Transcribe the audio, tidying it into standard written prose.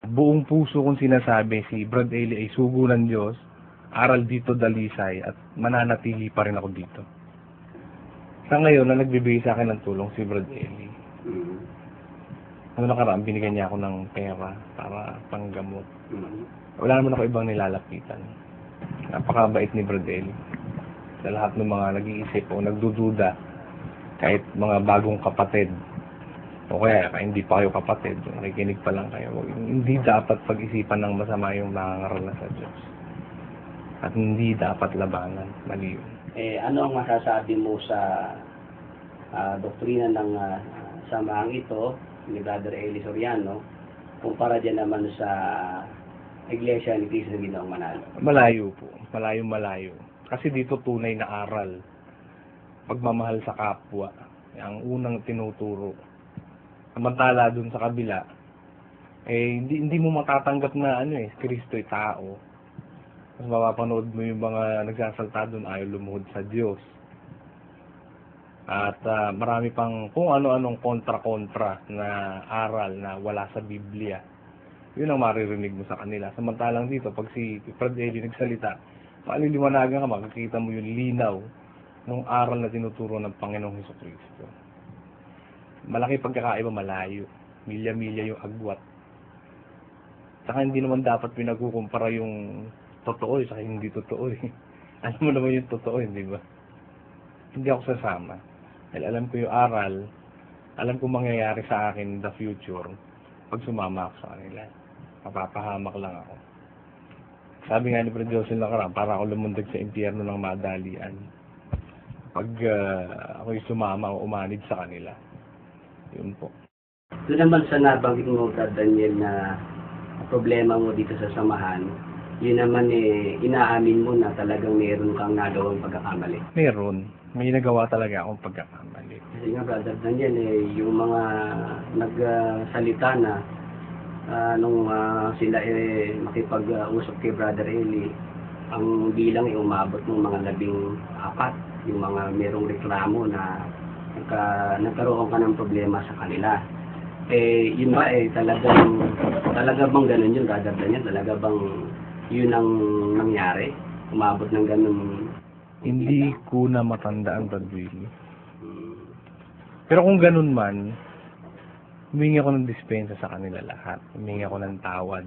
buong puso kong sinasabi, si Brad Eli ay sugo ng Diyos, aral dito dalisay, at mananatili pa rin ako dito. Sa ngayon, na nagbibigay sa akin ng tulong si Brad Eli. Ano nakaraan, binigyan niya ako ng pera para panggamot. Wala naman ako ibang nilalapitan. Napakabait ni Brad Eli. Sa lahat ng mga nag-iisip o nagdududa, kahit mga bagong kapatid, o kaya hindi pa kayo kapatid, nakikinig pa lang kayo, hindi dapat pag-isipan ng masama yung nangangaral sa Diyos. At hindi dapat labanan. Mali yun. Ano ang masasabi mo sa doktrina ng samaang ito ni Brother Eli Soriano kumpara dyan naman sa Iglesia ni Cristo ng Ginoong Manalo? Malayo po. Malayo. Kasi dito tunay na aral. Pagmamahal sa kapwa. Ang unang tinuturo. Samantala dun sa kabila, hindi mo matatanggap na Kristo ay tao. Mas mapapanood mo yung mga nagsasalta dun ayaw lumuhod sa Diyos. At marami pang kung ano-anong kontra-kontra na aral na wala sa Biblia. Yun ang maririnig mo sa kanila. Samantalang dito, pag si Brad Eli nagsalita, maliliwanagan ka, makikita mo yung linaw ng aral na tinuturo ng Panginoong Hesukristo. Malaki pagkakaiba, malayo. Milya-milya yung agwat. Saka hindi naman dapat pinagkukumpara yung totoo sa hindi totoo. Alam mo naman yung totoo, hindi ba? Hindi ako sasama. Dahil alam ko yung aral, alam ko mangyayari sa akin in the future pag sumama ako sa kanila. Mapapahamak lang ako. Sabi nga ni Brad Josel nakaraan, para ako lumundag sa impyerno ng madalian. Pag ako'y sumama o umanid sa kanila. Yun po. Doon naman sa nabanggit mo, Brad Daniel, na problema mo dito sa samahan, yun naman inaamin mo na talagang meron kang nagawang pagkakamali. Meron. May nagawa talaga akong pagkakamali. Kasi nga, Brother Daniel, yung mga nagsalita na nung sila makipag-usap kay Brother Eli, ang bilang umabot ng mga 14, yung mga merong reklamo na nagkaroon ka ng problema sa kanila. Yun ba talaga bang ganun yun, Brother Daniel? Talaga bang yun ang nangyari? Umabot ng ganun? Hindi ko na matandaan, Brad Willie. Pero kung ganun man, humingi ako ng dispensa sa kanila lahat. Humingi ako ng tawad.